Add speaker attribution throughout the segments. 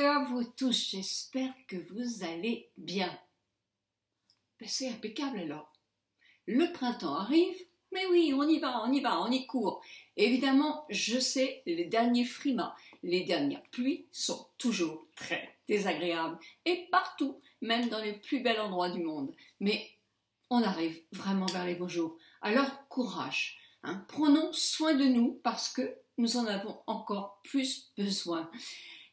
Speaker 1: à vous tous, j'espère que vous allez bien. Ben, c'est impeccable alors. Le printemps arrive, mais oui, on y va, on y court. Évidemment, je sais, les derniers frimas, les dernières pluies sont toujours très désagréables. Et partout, même dans les plus bels endroits du monde. Mais on arrive vraiment vers les beaux jours. Alors, courage, hein. Prenons soin de nous parce que nous en avons encore plus besoin.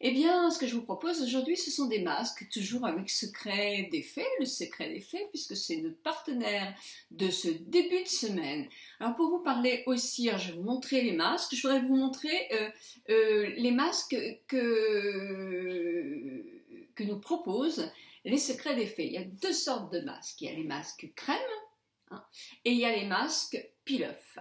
Speaker 1: Eh bien, ce que je vous propose aujourd'hui, ce sont des masques, toujours avec Secret des Fées, le Secret des Fées, puisque c'est notre partenaire de ce début de semaine. Alors, pour vous parler aussi, alors, je vais vous montrer les masques. Je voudrais vous montrer les masques que nous proposent les Secrets des Fées. Il y a deux sortes de masques. Il y a les masques crème, hein, et il y a les masques peel-off.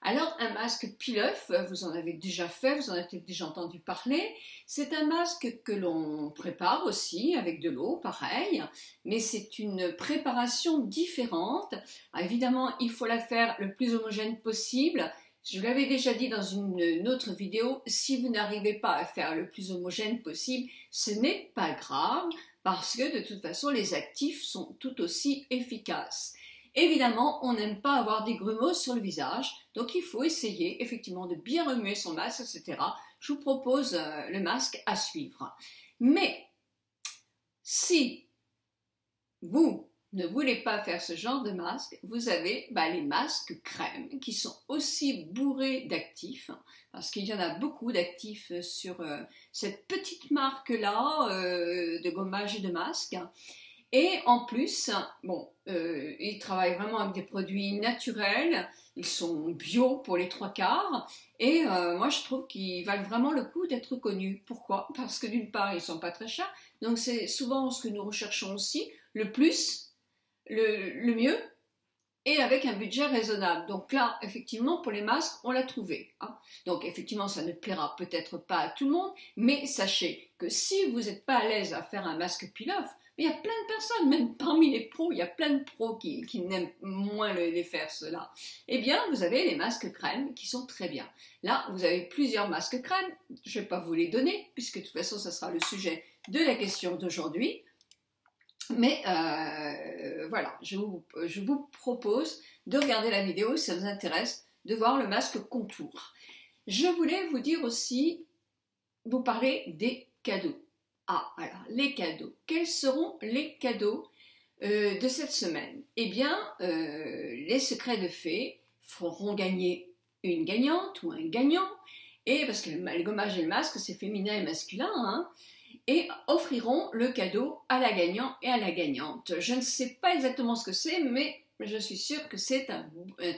Speaker 1: Alors, un masque peel-off, vous en avez déjà fait, vous en avez peut-être déjà entendu parler. C'est un masque que l'on prépare aussi avec de l'eau, pareil, mais c'est une préparation différente. Alors, évidemment, il faut la faire le plus homogène possible. Je vous l'avais déjà dit dans une autre vidéo, si vous n'arrivez pas à faire le plus homogène possible, ce n'est pas grave, parce que de toute façon, les actifs sont tout aussi efficaces. Évidemment, on n'aime pas avoir des grumeaux sur le visage, donc il faut essayer effectivement de bien remuer son masque, etc. Je vous propose le masque à suivre. Mais si vous ne voulez pas faire ce genre de masque, vous avez les masques crème qui sont aussi bourrés d'actifs, parce qu'il y en a beaucoup d'actifs sur cette petite marque-là de gommage et de masques. Et en plus, ils travaillent vraiment avec des produits naturels, ils sont bio pour les trois quarts, et moi je trouve qu'ils valent vraiment le coup d'être connus. Pourquoi? Parce que d'une part, ils ne sont pas très chers, donc c'est souvent ce que nous recherchons aussi, le plus, le mieux, et avec un budget raisonnable. Donc là, effectivement, pour les masques, on l'a trouvé, hein. Donc effectivement, ça ne plaira peut-être pas à tout le monde, mais sachez que si vous n'êtes pas à l'aise à faire un masque peel-off, il y a plein de personnes, même parmi les pros, il y a plein de pros qui n'aiment moins les faire cela. Eh bien, vous avez les masques crème qui sont très bien. Là, vous avez plusieurs masques crème, je ne vais pas vous les donner, puisque de toute façon, ça sera le sujet de la question d'aujourd'hui. Mais voilà, je vous propose de regarder la vidéo si ça vous intéresse, de voir le masque contour. Je voulais vous dire aussi, vous parler des cadeaux. Ah, alors, les cadeaux. Quels seront les cadeaux de cette semaine? Eh bien, les Secrets de Fées feront gagner une gagnante ou un gagnant, et parce que le gommage et le masque, c'est féminin et masculin, hein, et offriront le cadeau à la gagnante et à la gagnante. Je ne sais pas exactement ce que c'est, mais je suis sûre que c'est un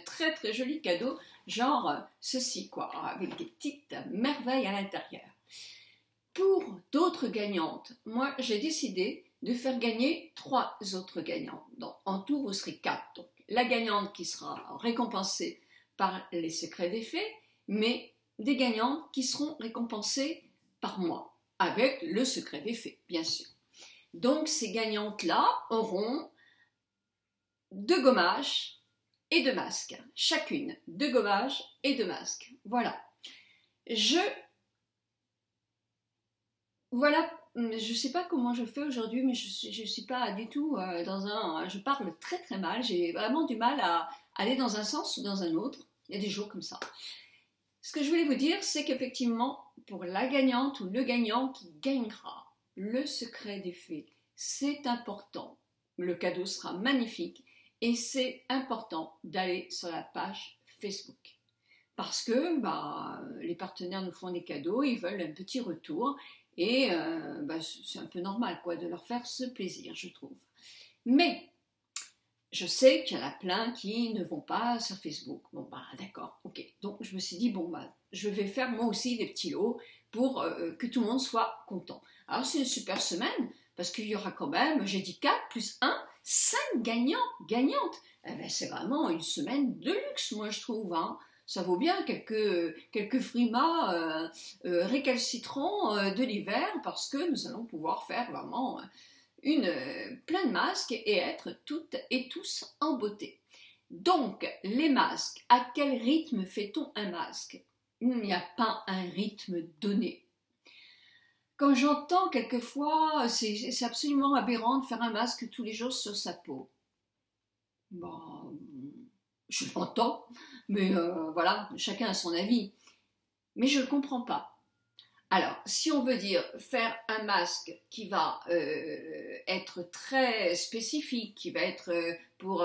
Speaker 1: très très joli cadeau, genre ceci quoi, avec des petites merveilles à l'intérieur. Pour d'autres gagnantes, moi j'ai décidé de faire gagner 3 autres gagnantes. Donc, en tout, vous serez 4. Donc, la gagnante qui sera récompensée par les Secrets des Fées, mais des gagnantes qui seront récompensées par moi, avec le Secret des Fées, bien sûr. Donc, ces gagnantes-là auront 2 gommages et 2 masques. Chacune 2 gommages et 2 masques. Voilà. Voilà, je ne sais pas comment je fais aujourd'hui, mais je ne suis pas du tout je parle très très mal, j'ai vraiment du mal à aller dans un sens ou dans un autre. Il y a des jours comme ça. Ce que je voulais vous dire, c'est qu'effectivement, pour la gagnante ou le gagnant qui gagnera le Secret des Fées, c'est important. Le cadeau sera magnifique et c'est important d'aller sur la page Facebook. Parce que les partenaires nous font des cadeaux, ils veulent un petit retour. Et c'est un peu normal quoi, de leur faire ce plaisir, je trouve. Mais je sais qu'il y en a plein qui ne vont pas sur Facebook. Bon, d'accord, ok. Donc je me suis dit, je vais faire moi aussi des petits lots pour que tout le monde soit content. Alors c'est une super semaine, parce qu'il y aura quand même, j'ai dit 4 plus 1, 5 gagnants, gagnantes. Eh ben, c'est vraiment une semaine de luxe, moi je trouve, hein. Ça vaut bien quelques frimas récalcitrants de l'hiver parce que nous allons pouvoir faire vraiment plein de masques et être toutes et tous en beauté. Donc, les masques, à quel rythme fait-on un masque? Il n'y a pas un rythme donné. Quand j'entends quelquefois, c'est absolument aberrant de faire un masque tous les jours sur sa peau. Bon, je l'entends, mais voilà, chacun a son avis. Mais je ne le comprends pas. Alors, si on veut dire faire un masque qui va être très spécifique, qui va être pour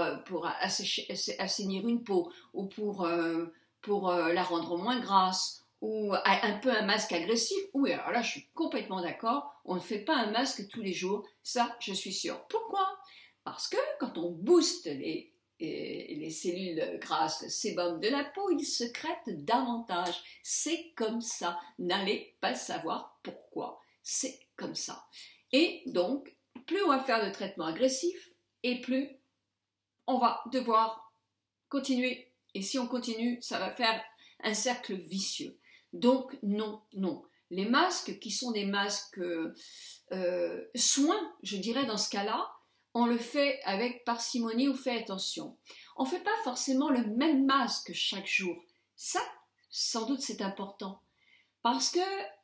Speaker 1: assainir une peau ou pour la rendre moins grasse, ou un peu un masque agressif, oui, alors là, je suis complètement d'accord, on ne fait pas un masque tous les jours, ça, je suis sûre. Pourquoi? Parce que quand on booste les cellules grasses, le sébum de la peau, ils secrètent davantage. C'est comme ça. N'allez pas savoir pourquoi. C'est comme ça. Et donc, plus on va faire de traitements agressifs, et plus on va devoir continuer. Et si on continue, ça va faire un cercle vicieux. Donc, non, non. Les masques qui sont des masques soins, je dirais dans ce cas-là, on le fait avec parcimonie ou fait attention. On ne fait pas forcément le même masque chaque jour. Ça, sans doute, c'est important. Parce que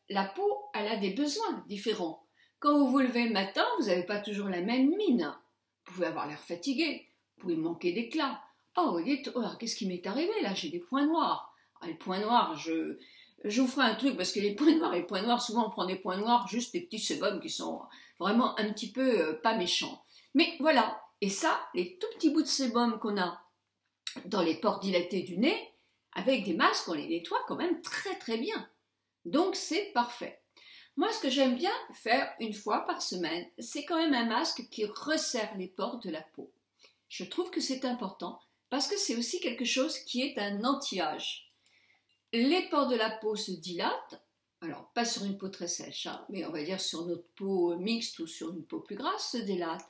Speaker 1: la peau, elle a des besoins différents. Quand vous vous levez le matin, vous n'avez pas toujours la même mine. Vous pouvez avoir l'air fatigué, vous pouvez manquer d'éclat. Oh, qu'est-ce qui m'est arrivé là? J'ai des points noirs. Ah, les points noirs, je vous ferai un truc, parce que les points noirs, souvent on prend des points noirs, juste des petits sébums qui sont vraiment un petit peu pas méchants. Mais voilà, et ça, les tout petits bouts de sébum qu'on a dans les pores dilatés du nez, avec des masques, on les nettoie quand même très très bien. Donc c'est parfait. Moi, ce que j'aime bien faire une fois par semaine, c'est quand même un masque qui resserre les pores de la peau. Je trouve que c'est important parce que c'est aussi quelque chose qui est un anti-âge. Les pores de la peau se dilatent, alors pas sur une peau très sèche, hein, mais on va dire sur notre peau mixte ou sur une peau plus grasse, se dilatent.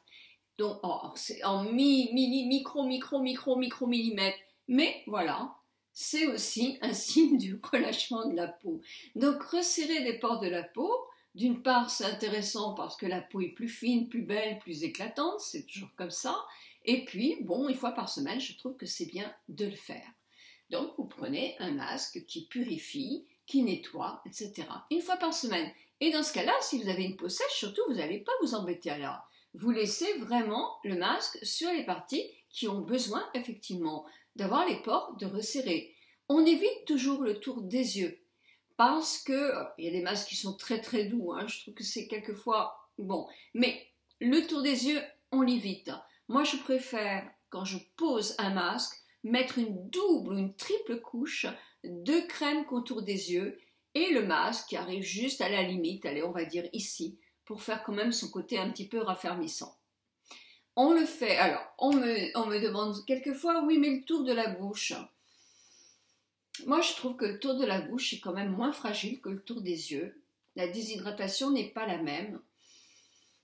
Speaker 1: Donc, c'est en micro millimètres. Mais voilà, c'est aussi un signe du relâchement de la peau. Donc, resserrer les pores de la peau, d'une part, c'est intéressant parce que la peau est plus fine, plus belle, plus éclatante, c'est toujours comme ça. Et puis, bon, une fois par semaine, je trouve que c'est bien de le faire. Donc, vous prenez un masque qui purifie, qui nettoie, etc. Une fois par semaine. Et dans ce cas-là, si vous avez une peau sèche, surtout, vous n'allez pas vous embêter alors. Vous laissez vraiment le masque sur les parties qui ont besoin effectivement d'avoir les pores de resserrer. On évite toujours le tour des yeux parce que il y a des masques qui sont très très doux, hein, je trouve que c'est quelquefois bon, mais le tour des yeux, on l'évite. Moi, je préfère quand je pose un masque mettre une double ou une triple couche de crème contour des yeux et le masque qui arrive juste à la limite, allez, on va dire ici, pour faire quand même son côté un petit peu raffermissant. On le fait, alors, on me demande quelquefois, oui, mais le tour de la bouche. Moi, je trouve que le tour de la bouche est quand même moins fragile que le tour des yeux. La déshydratation n'est pas la même.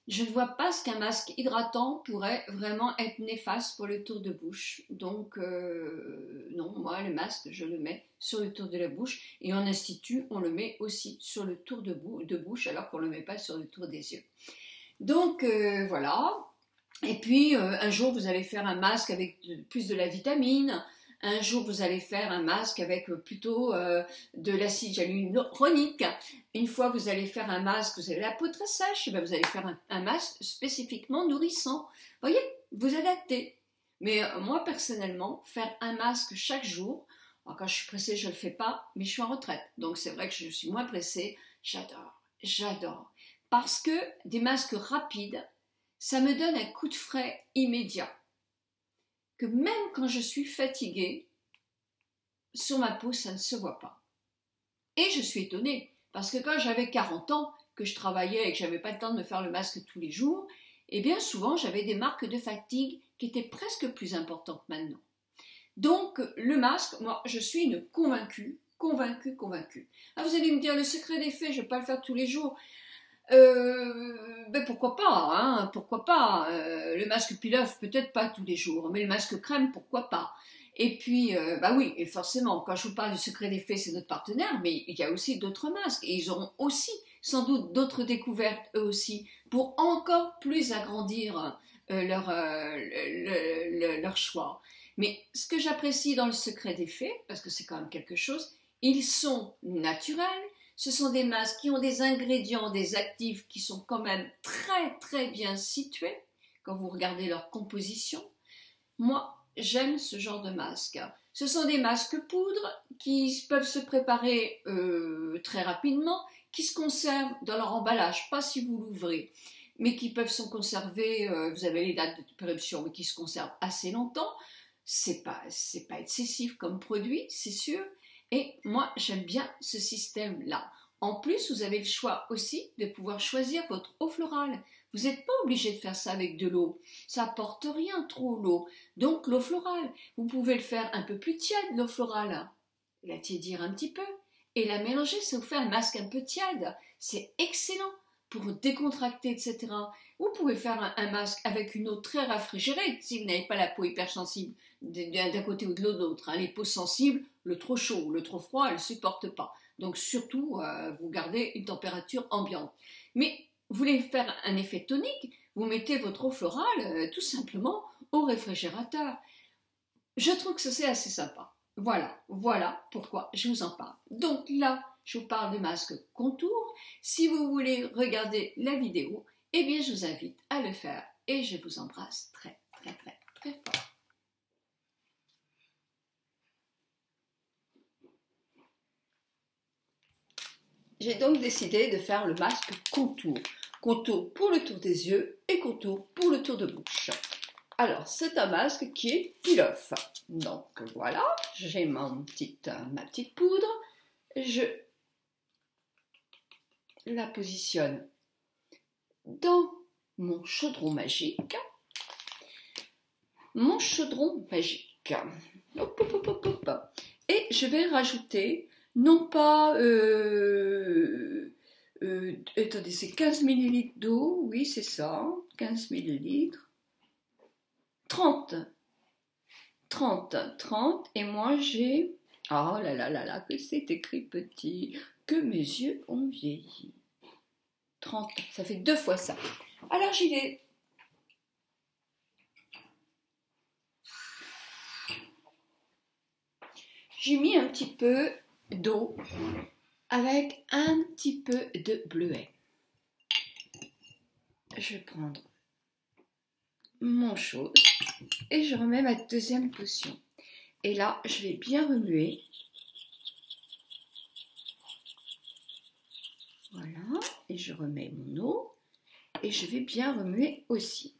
Speaker 1: Je ne vois pas ce qu'un masque hydratant pourrait vraiment être néfaste pour le tour de bouche. Donc, non, moi, le masque, je le mets sur le tour de la bouche. Et en institut, on le met aussi sur le tour de bouche, alors qu'on ne le met pas sur le tour des yeux. Donc, voilà. Et puis, un jour, vous allez faire un masque avec plus de la vitamine. Un jour, vous allez faire un masque avec plutôt de l'acide hyaluronique. Une fois, vous allez faire un masque, vous avez la peau très sèche, et bien vous allez faire un masque spécifiquement nourrissant. Vous voyez, vous adaptez. Mais moi, personnellement, faire un masque chaque jour, alors, quand je suis pressée, je ne le fais pas, mais je suis en retraite. Donc, c'est vrai que je suis moins pressée. J'adore. Parce que des masques rapides, ça me donne un coup de frais immédiat. Que même quand je suis fatiguée, sur ma peau, ça ne se voit pas. Et je suis étonnée, parce que quand j'avais 40 ans, que je travaillais et que je n'avais pas le temps de me faire le masque tous les jours, eh bien souvent j'avais des marques de fatigue qui étaient presque plus importantes que maintenant. Donc le masque, moi je suis une convaincue. Ah, vous allez me dire, le secret des fées, je ne vais pas le faire tous les jours. Ben pourquoi pas, hein, pourquoi pas. Le masque Pilaf, peut-être pas tous les jours, mais le masque crème, pourquoi pas. Et puis, bah oui, et forcément, quand je vous parle du secret des fées, c'est notre partenaire, mais il y a aussi d'autres masques, et ils auront aussi, sans doute, d'autres découvertes, eux aussi, pour encore plus agrandir leur choix. Mais ce que j'apprécie dans le secret des fées, parce que c'est quand même quelque chose, ils sont naturels. Ce sont des masques qui ont des ingrédients, des actifs qui sont quand même très très bien situés quand vous regardez leur composition. Moi, j'aime ce genre de masque. Ce sont des masques poudre qui peuvent se préparer très rapidement, qui se conservent dans leur emballage, pas si vous l'ouvrez, mais qui peuvent se conserver, vous avez les dates de péremption, mais qui se conservent assez longtemps. C'est pas excessif comme produit, c'est sûr. Et moi, j'aime bien ce système-là. En plus, vous avez le choix aussi de pouvoir choisir votre eau florale. Vous n'êtes pas obligé de faire ça avec de l'eau. Ça apporte rien trop l'eau. Donc l'eau florale, vous pouvez le faire un peu plus tiède, l'eau florale. La tiédir un petit peu et la mélanger, ça vous fait un masque un peu tiède. C'est excellent pour décontracter, etc. Vous pouvez faire un masque avec une eau très rafraîchirée si vous n'avez pas la peau hypersensible d'un côté ou de l'autre. Les peaux sensibles, le trop chaud, le trop froid, elles ne supportent pas. Donc surtout, vous gardez une température ambiante. Mais vous voulez faire un effet tonique, vous mettez votre eau florale tout simplement au réfrigérateur. Je trouve que c'est assez sympa. Voilà pourquoi je vous en parle. Donc là, je vous parle de masque contour. Si vous voulez regarder la vidéo, eh bien je vous invite à le faire et je vous embrasse très très très très fort. J'ai donc décidé de faire le masque contour. Contour pour le tour des yeux et contour pour le tour de bouche. Alors, c'est un masque qui est peel-off. Donc voilà, j'ai ma petite poudre. Je la positionne dans mon chaudron magique. Mon chaudron magique. Hop, hop, hop, hop, hop. Et je vais rajouter, non pas... attendez, c'est 15 ml d'eau, oui c'est ça, 15 ml. 30, et moi j'ai... Oh là là là là, que c'est écrit petit, que mes yeux ont vieilli. 30, ça fait 2 fois ça. Alors j'y vais. J'ai mis un petit peu d'eau avec un petit peu de bleuet. Je vais prendre mon chose et je remets ma deuxième potion. Et là, je vais bien remuer. Voilà, et je remets mon eau et je vais bien remuer aussi.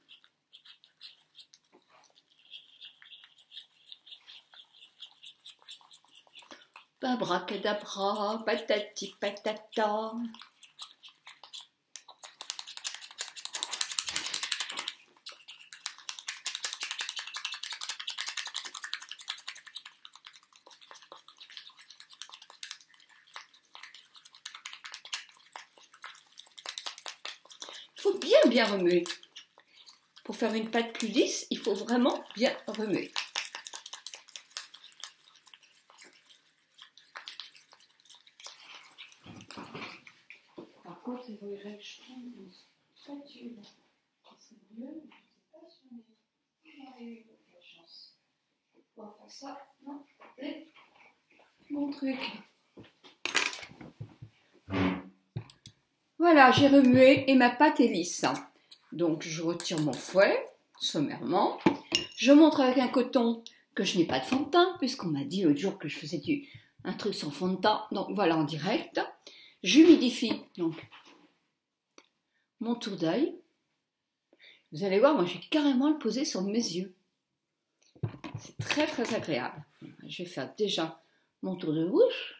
Speaker 1: Abracadabra, patati patata. Il faut bien remuer. Pour faire une pâte plus lisse, il faut vraiment bien remuer. Par contre, il faudrait que je prenne une spatule. C'est mieux, je ne sais pas si on a eu de la chance. On va faire ça. Non, et mon truc. Voilà, j'ai remué et ma pâte est lisse. Donc, je retire mon fouet, sommairement. Je montre avec un coton que je n'ai pas de fond de teint, puisqu'on m'a dit l'autre jour que je faisais un truc sans fond de teint. Donc, voilà, en direct. J'humidifie donc mon tour d'œil. Vous allez voir, moi, je vais carrément le poser sur mes yeux. C'est très, très agréable. Je vais faire déjà mon tour de bouche.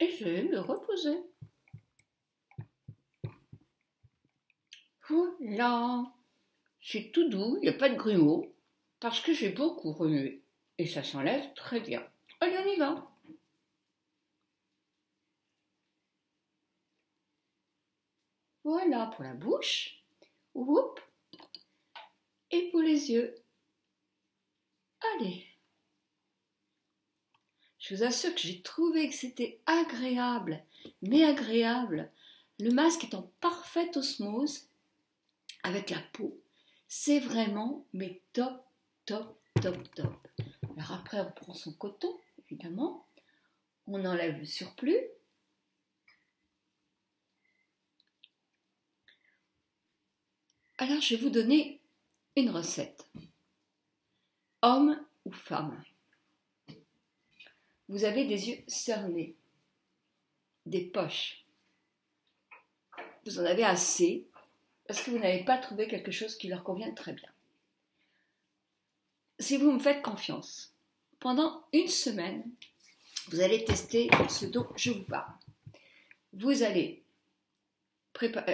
Speaker 1: et je vais me reposer. Voilà, c'est tout doux, il n'y a pas de grumeaux, parce que j'ai beaucoup remué, et ça s'enlève très bien. Allez, on y va. Voilà pour la bouche, Oup. Et pour les yeux. Allez. Je vous assure que j'ai trouvé que c'était agréable, mais agréable. Le masque est en parfaite osmose avec la peau. C'est vraiment, mais top, top, top, top. Alors après, on prend son coton, évidemment. On enlève le surplus. Alors, je vais vous donner une recette. Homme ou femme, vous avez des yeux cernés, des poches. Vous en avez assez parce que vous n'avez pas trouvé quelque chose qui leur convienne très bien. Si vous me faites confiance, pendant une semaine, vous allez tester ce dont je vous parle. Vous allez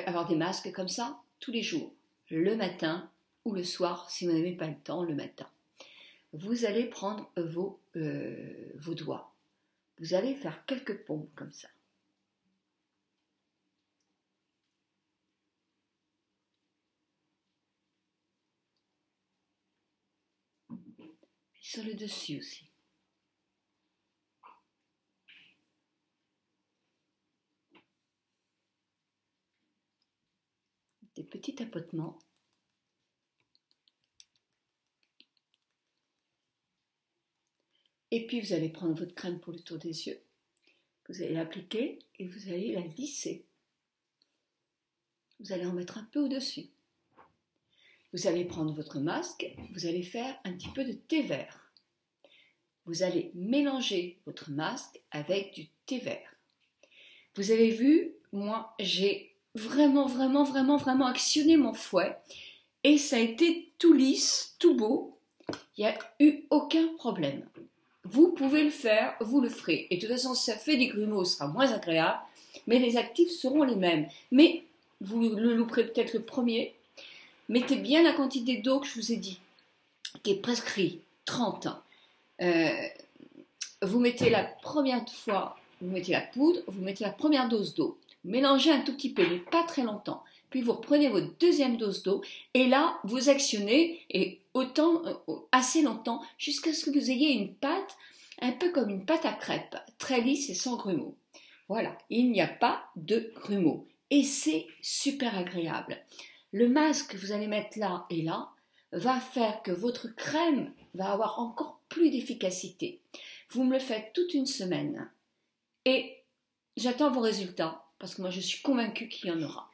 Speaker 1: avoir des masques comme ça tous les jours, le matin ou le soir si vous n'avez pas le temps le matin. Vous allez prendre vos doigts. Vous allez faire quelques pompes comme ça. Et sur le dessus aussi. Des petits tapotements. Et puis vous allez prendre votre crème pour le tour des yeux. Vous allez l'appliquer et vous allez la lisser. Vous allez en mettre un peu au-dessus. Vous allez prendre votre masque, vous allez faire un petit peu de thé vert. Vous allez mélanger votre masque avec du thé vert. Vous avez vu, moi j'ai vraiment actionné mon fouet et ça a été tout lisse, tout beau. Il n'y a eu aucun problème. Vous pouvez le faire, vous le ferez. Et de toute façon, si ça fait des grumeaux, ce sera moins agréable, mais les actifs seront les mêmes. Mais vous le louperez peut-être le premier. Mettez bien la quantité d'eau que je vous ai dit, qui est prescrit, 30. Vous mettez la première fois, vous mettez la poudre, vous mettez la première dose d'eau. Mélangez un tout petit peu, mais pas très longtemps. Puis vous reprenez votre deuxième dose d'eau et là, vous actionnez et assez longtemps jusqu'à ce que vous ayez une pâte un peu comme une pâte à crêpes, très lisse et sans grumeaux. Voilà, il n'y a pas de grumeaux et c'est super agréable. Le masque que vous allez mettre là et là va faire que votre crème va avoir encore plus d'efficacité. Vous me le faites toute une semaine et j'attends vos résultats parce que moi je suis convaincue qu'il y en aura.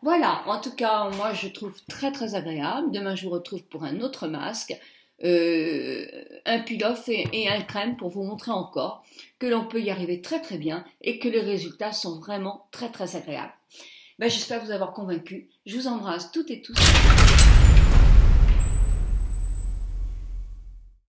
Speaker 1: Voilà, en tout cas, moi je trouve très agréable. Demain je vous retrouve pour un autre masque, un pull-off et un crème pour vous montrer encore que l'on peut y arriver très bien et que les résultats sont vraiment très agréables. J'espère vous avoir convaincu. Je vous embrasse toutes et tous.